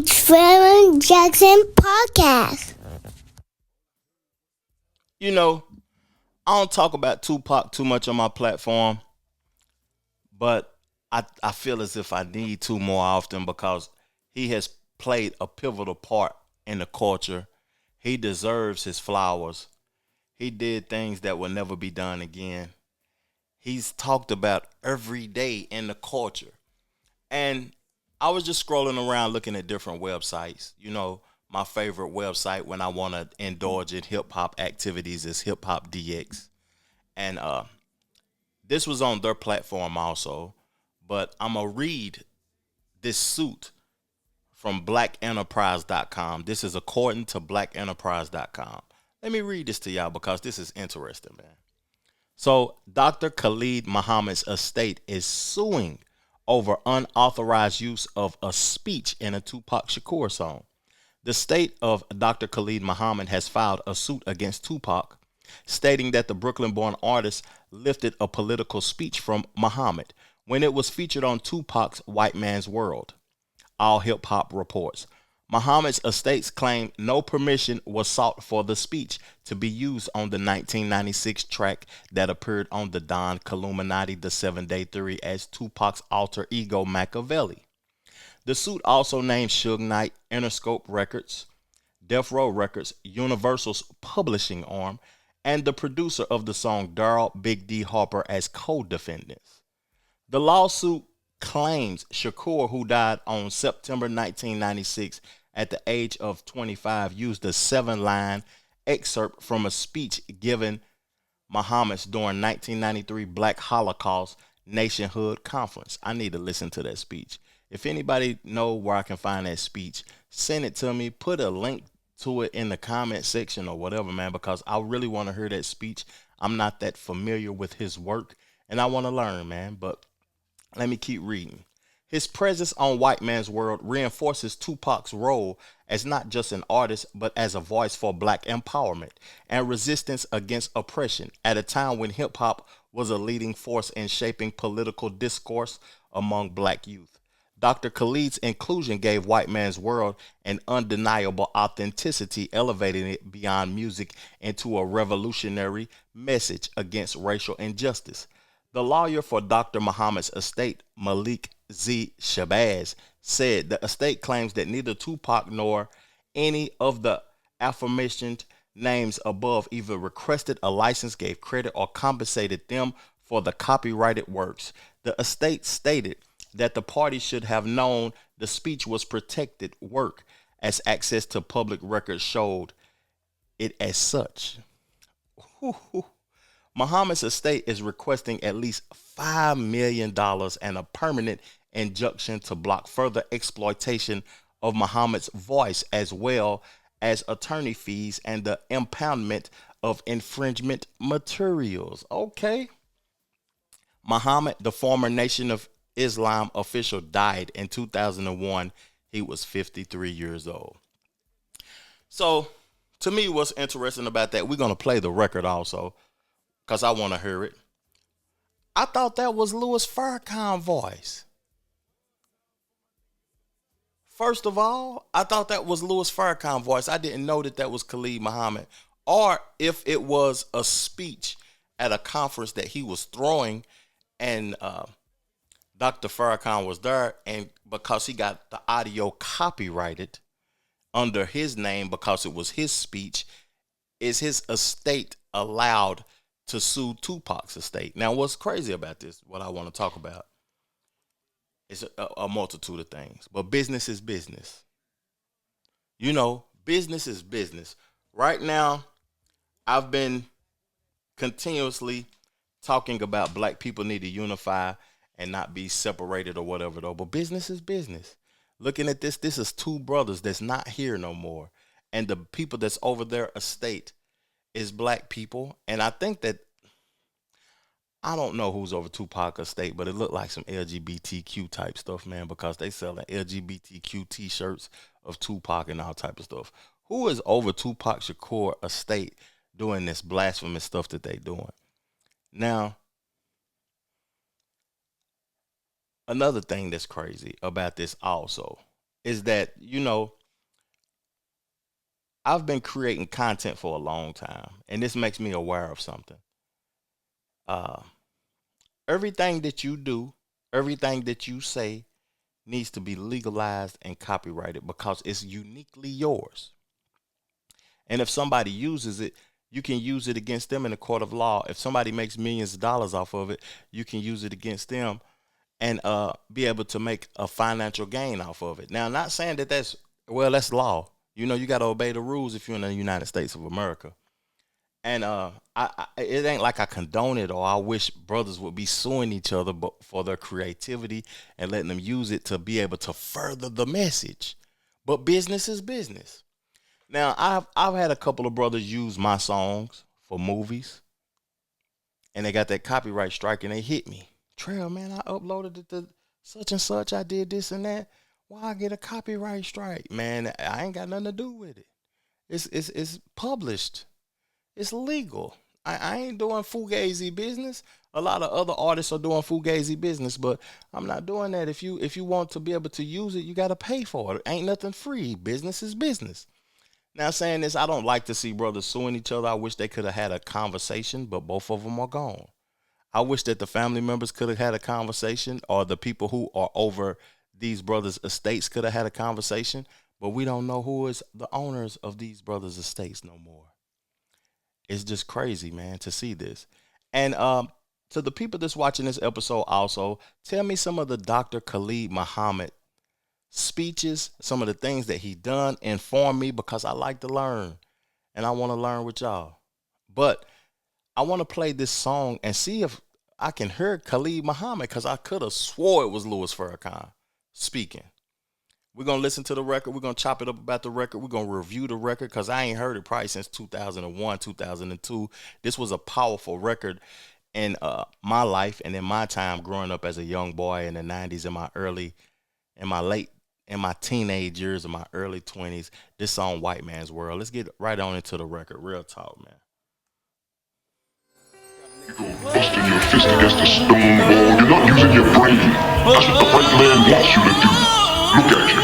Trevor Jackson Podcast. You know, I don't talk about Tupac too much on my platform, but I feel as if I need to more often because he has played a pivotal part in the culture. He deserves his flowers. He did things that will never be done again. He's talked about every day in the culture. And I was just scrolling around looking at different websites. My favorite website when I want to indulge in hip hop activities is Hip Hop DX. And this was on their platform also. But I'm going to read this suit from blackenterprise.com. This is according to blackenterprise.com. Let me read this to y'all because this is interesting, man. So, Dr. Khalid Muhammad's estate is suing over unauthorized use of a speech in a Tupac Shakur song. The state of Dr. Khalid Muhammad has filed a suit against Tupac, stating that the Brooklyn born artist lifted a political speech from Muhammad when it was featured on Tupac's White Man's World. All Hip Hop reports. Muhammad's estates claim no permission was sought for the speech to be used on the 1996 track that appeared on the Don Killuminati The 7-Day Theory as Tupac's alter ego Machiavelli. The suit also named Suge Knight, Interscope Records, Death Row Records, Universal's publishing arm, and the producer of the song Darryl Big D Harper as co-defendants. The lawsuit claims Shakur, who died on September 1996 at the age of 25, used a 7-line excerpt from a speech given Muhammad's during 1993 Black Holocaust Nationhood Conference. I need to listen to that speech. If anybody know where I can find that speech, send it to me. Put a link to it in the comment section or whatever, man, because I really want to hear that speech. I'm not that familiar with his work, and I want to learn, man, but let me keep reading. His presence on White Man's World reinforces Tupac's role as not just an artist, but as a voice for black empowerment and resistance against oppression at a time when hip hop was a leading force in shaping political discourse among black youth. Dr. Khalid's inclusion gave White Man's World an undeniable authenticity, elevating it beyond music into a revolutionary message against racial injustice. The lawyer for Dr. Muhammad's estate, Malik Z. Shabazz, said the estate claims that neither Tupac nor any of the aforementioned names above either requested a license, gave credit, or compensated them for the copyrighted works. The estate stated that the party should have known the speech was protected work, as access to public records showed it as such. Muhammad's estate is requesting at least $5 million and a permanent injunction to block further exploitation of Muhammad's voice, as well as attorney fees and the impoundment of infringement materials. Okay. Muhammad, the former Nation of Islam official, died in 2001. He was 53 years old. So, to me, what's interesting about that, we're going to play the record also because I want to hear it. I thought that was Louis Farrakhan's voice. First of all, I thought that was Louis Farrakhan's voice. I didn't know that was Khalid Muhammad. Or if it was a speech at a conference that he was throwing and Dr. Farrakhan was there, and because he got the audio copyrighted under his name because it was his speech, is his estate allowed to sue Tupac's estate? Now, what's crazy about this, what I want to talk about, is a multitude of things. But business is business. Business is business. Right now, I've been continuously talking about black people need to unify and not be separated or whatever, though. But business is business. Looking at this is two brothers that's not here no more. And the people that's over their estate is black people. And I think that, I don't know who's over Tupac estate, but it looked like some LGBTQ type stuff, man, because they selling LGBTQ t-shirts of Tupac and all type of stuff. Who is over Tupac Shakur estate doing this blasphemous stuff that they doing? Now, another thing that's crazy about this also is that, I've been creating content for a long time, and this makes me aware of something. Uh, Everything that you do, everything that you say needs to be legalized and copyrighted because it's uniquely yours. And if somebody uses it, you can use it against them in a court of law. If somebody makes millions of dollars off of it, you can use it against them and be able to make a financial gain off of it. Now, not saying that that's law. You got to obey the rules if you're in the United States of America. And it ain't like I condone it or I wish brothers would be suing each other but for their creativity and letting them use it to be able to further the message. But business is business. Now, I've had a couple of brothers use my songs for movies, and they got that copyright strike, and they hit me. Trail, man, I uploaded it to such and such. I did this and that. Why I get a copyright strike, man? I ain't got nothing to do with it. It's published. It's legal. I ain't doing fugazi business. A lot of other artists are doing fugazi business, but I'm not doing that. If you want to be able to use it, you got to pay for it. Ain't nothing free. Business is business. Now, saying this, I don't like to see brothers suing each other. I wish they could have had a conversation, but both of them are gone. I wish that the family members could have had a conversation, or the people who are over these brothers' estates could have had a conversation, but we don't know who is the owners of these brothers' estates no more. It's just crazy, man, to see this. And to the people that's watching this episode also, tell me some of the Dr. Khalid Muhammad speeches, some of the things that he done, inform me because I like to learn and I want to learn with y'all. But I want to play this song and see if I can hear Khalid Muhammad because I could have swore it was Louis Farrakhan speaking. We're going to listen to the record. We're going to chop it up about the record. We're going to review the record because I ain't heard it probably since 2001, 2002. This was a powerful record in my life and in my time growing up as a young boy in the 90s, in my teenage years, in my early 20s. This song, White Man's World. Let's get right on into the record. Real talk, man. Busting your fist against a stone wall, you're not using your brain. That's what the white man wants you to do. Look at you.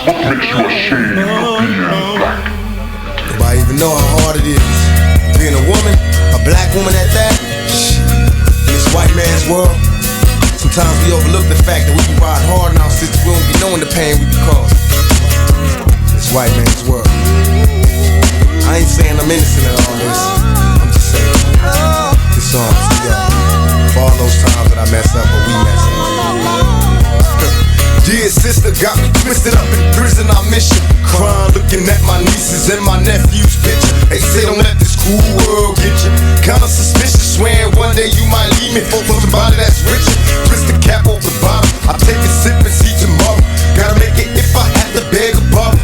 What makes you ashamed of being black? Nobody even know how hard it is. Being a woman, a black woman at that. In this white man's world, sometimes we overlook the fact that we can ride hard now since we don't be knowing the pain we be causing. This white man's world. I ain't saying I'm innocent in all this. I'm just saying this song's for y'all. For all those times that I mess up or we mess up. Dear sister, got me twisted up in prison, I miss you. Crying, looking at my nieces and my nephew's picture. They say don't let this cool world get you. Kinda suspicious, swearing one day you might leave me for somebody that's richer. Twist the cap off the bottom, I take a sip and see tomorrow. Gotta make it if I have to beg a bottle.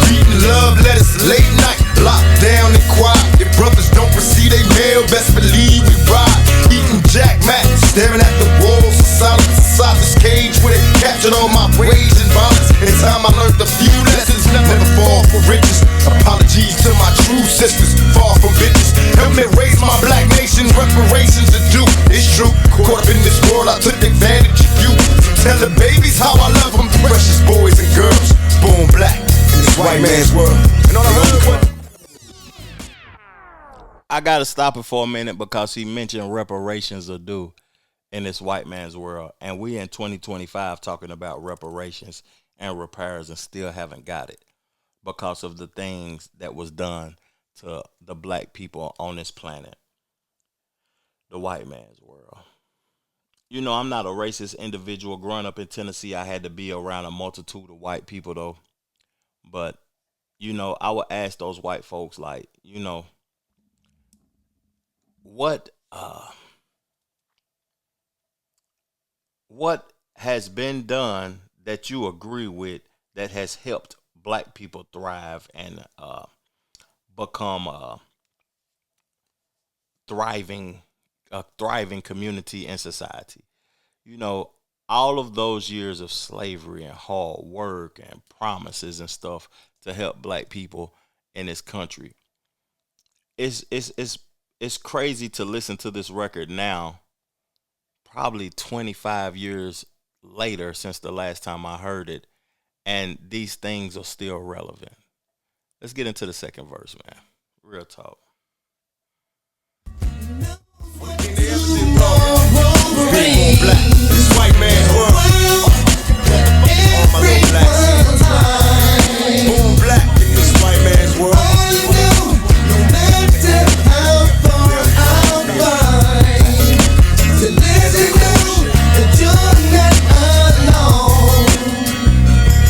Reading love letters late night, locked down and quiet. If brothers don't receive they mail, best believe we ride. Eating Jack Mac, staring at the walls of silence inside this cage where they captured all my rage and violence. In time I learned a few lessons, never fall for riches. Apologies to my true sisters, far from bitches. Help me raise my black nation, reparations are due. It's true, caught up in this world, I took advantage of you. Tell the babies how I love them, precious boys and girls, born black in this white man's world. And all I heard was I got to stop it for a minute because he mentioned reparations are due in this white man's world. And we in 2025 talking about reparations and repairs and still haven't got it because of the things that was done to the black people on this planet. The white man's world. I'm not a racist individual. Growing up in Tennessee, I had to be around a multitude of white people, though. But, I would ask those white folks, like, what has been done that you agree with that has helped black people thrive and become thriving a thriving community and society. All of those years of slavery and hard work and promises and stuff to help black people in this country. It's crazy to listen to this record now, probably 25 years later since the last time I heard it, and these things are still relevant. Let's get into the second verse, man. Real talk. Being black, this white man's world. All my little blacks. Born black in this white man's world. No matter how far I'll find, to let you know that you're not alone.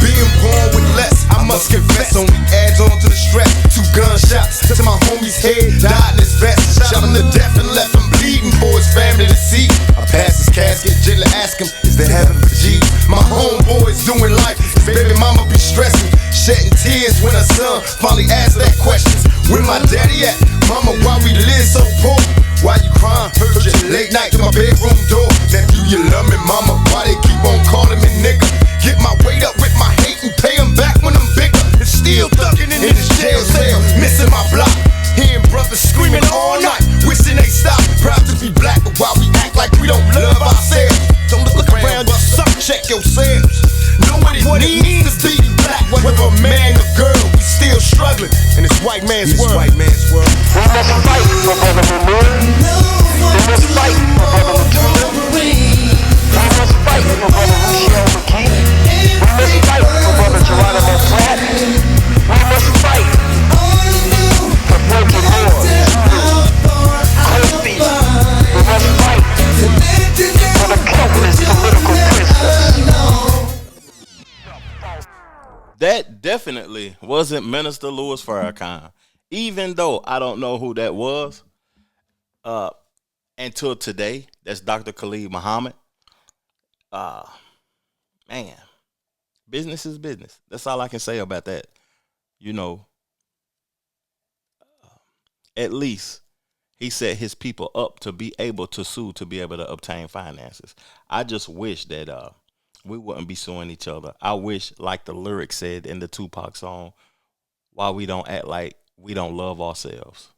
Being born with less, I must confess, only adds on to the stress. 2 gunshots to my homie's head, died in his vest. Shot him to death and left him bleeding for his family to see. I pass his casket, gently ask him, is there heaven for G? My homeboy's doing life, his baby mama be stressing, shedding tears when her son finally asked that question. Where my daddy at? Mama, why we live so poor? Why you crying? Heard you late night to my bedroom door. Nephew, you love me, mama, why they keep on calling me nigga? Get my weight up with my hate and pay him back when I'm bigger. And still thugging in his jail cell, missing my block. Hearing brothers screaming all night, wishing they stop. Proud to be black, but why we act like we don't love ourselves? Don't look around, just suck, check yourselves. Know what it means to be black, whether a man or girl, we still struggling in this white man's world. We must fight for brotherhood. We must fight for brotherhood. We must fight for brother Michelle McKee. We must fight for brother Geronimo Pratt. We must fight for broken lords, Kofi. We must fight for the countless political prisoners. That definitely wasn't Minister Louis Farrakhan. Even though I don't know who that was until today. That's Dr. Khalid Muhammad. Man, business is business. That's all I can say about that. You know, at least he set his people up to be able to sue, to be able to obtain finances. I just wish that we wouldn't be suing each other. I wish, like the lyric said in the Tupac song, why we don't act like we don't love ourselves.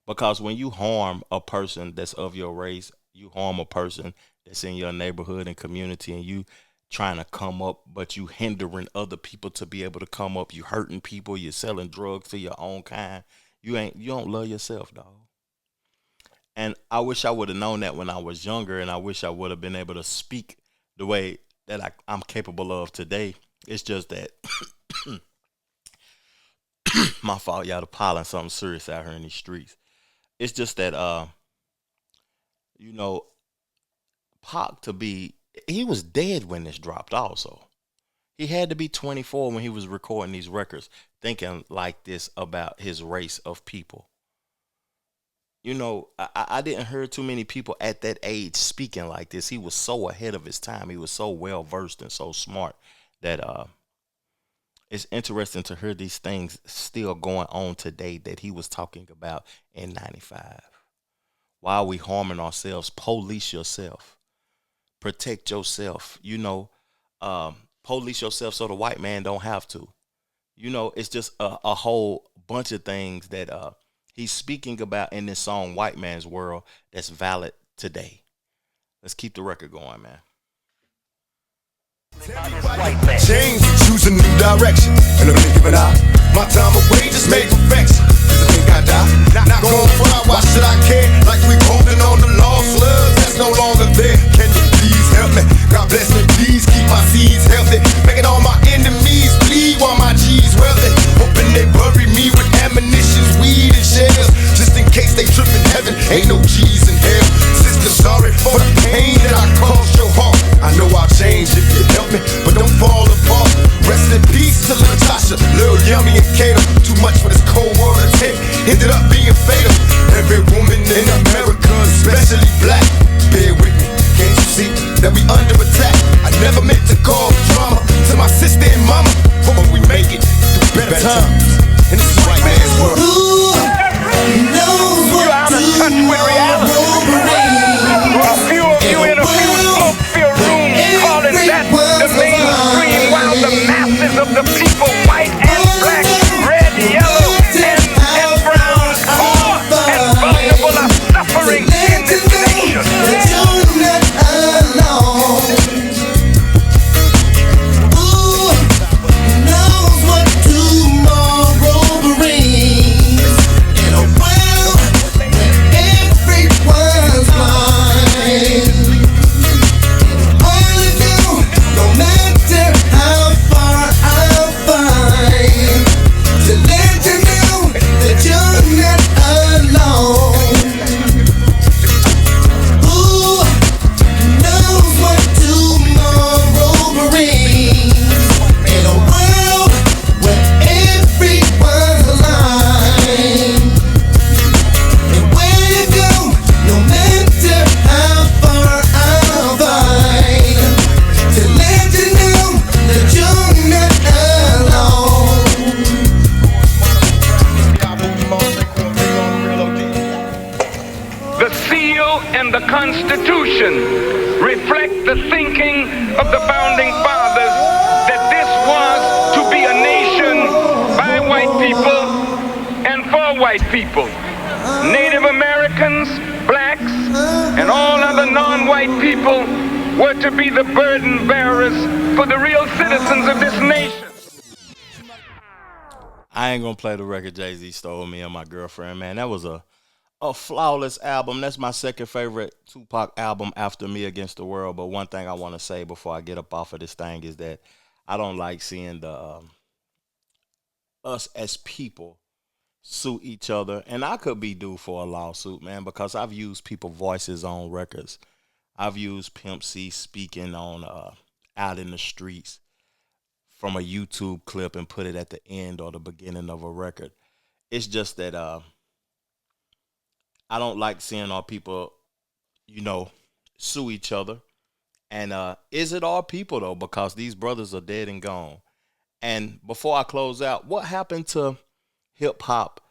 Because when you harm a person that's of your race, you harm a person that's in your neighborhood and community, and you trying to come up, but you hindering other people to be able to come up. You hurting people. You're selling drugs to your own kind. You don't love yourself, dog. And I wish I would have known that when I was younger, and I wish I would have been able to speak the way that I'm capable of today. It's just that my fault, y'all, the pollen, something serious out here in these streets. It's just that Pac he was dead when this dropped also. He had to be 24 when he was recording these records, thinking like this about his race of people. You know, I didn't hear too many people at that age speaking like this. He was so ahead of his time. He was so well versed and so smart that it's interesting to hear these things still going on today that he was talking about in 95. Why are we harming ourselves? Police yourself. Protect yourself. You know, police yourself so the white man don't have to. You know, it's just a whole bunch of things that he's speaking about in this song, White Man's World, that's valid today. Let's keep the record going, man. Change, choose a new direction, and a blink of an eye. My time away just made perfection. Cause I think I die. Not going far, why should I care? Like we holding on to lost love that's no longer there. Can you please help me? God bless me, please keep my seeds healthy. Making all my enemies bleed while my G's wealthy. Hoping they bury me with ammunition, weed and shells. Just in case they trip in heaven, ain't no G's in hell. Sister, sorry for the pain that I caused your heart. I know I'll change if you help me, but don't fall apart. Rest in peace to Latasha, Lil Yummy and Kato. Too much for this cold war attempt, ended up being fatal. Every woman in America, especially black, bear with me, can't you see that we under attack? I never meant to cause drama to my sister and mama, but when we make it through better times in this white man's world. You're out of touch with reality. A few of you in a few smoke-filled rooms calling that the mainstream, while the masses of the people, white and black, red, yellow, and brown, poor and vulnerable, are suffering in the seal and the Constitution reflect the thinking of the founding fathers that this was to be a nation by white people and for white people. Native Americans, blacks, and all other non-white people were to be the burden bearers for the real citizens of this nation. I ain't gonna play the record Jay-Z stole me and my girlfriend, man. That was a flawless album. That's my second favorite Tupac album after Me Against the World. But one thing I want to say before I get up off of this thing is that I don't like seeing the us as people sue each other. And I could be due for a lawsuit, man, because I've used people's voices on records. I've used Pimp C speaking on out in the streets from a YouTube clip and put it at the end or the beginning of a record. It's just that I don't like seeing our people, sue each other. And is it our people, though? Because these brothers are dead and gone. And before I close out, what happened to hip-hop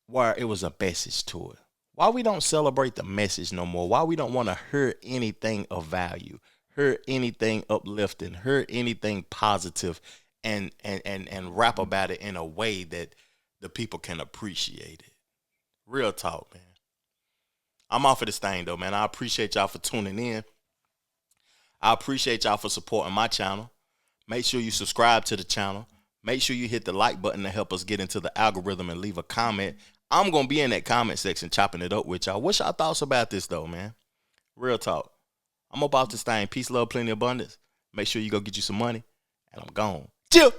where it was a message to it? Why we don't celebrate the message no more? Why we don't want to hear anything of value, hear anything uplifting, hear anything positive, and rap about it in a way that the people can appreciate it? Real talk, man. I'm off of this thing, though, man. I appreciate y'all for tuning in. I appreciate y'all for supporting my channel. Make sure you subscribe to the channel. Make sure you hit the like button to help us get into the algorithm and leave a comment. I'm going to be in that comment section chopping it up with y'all. What's y'all thoughts about this, though, man? Real talk. I'm about this thing. Peace, love, plenty, abundance. Make sure you go get you some money. And I'm gone. Chill.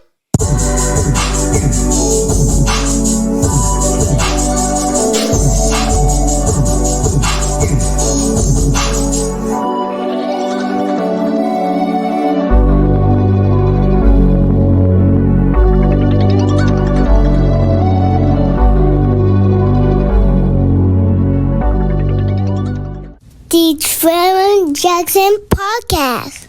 The Trevor Jackson Podcast.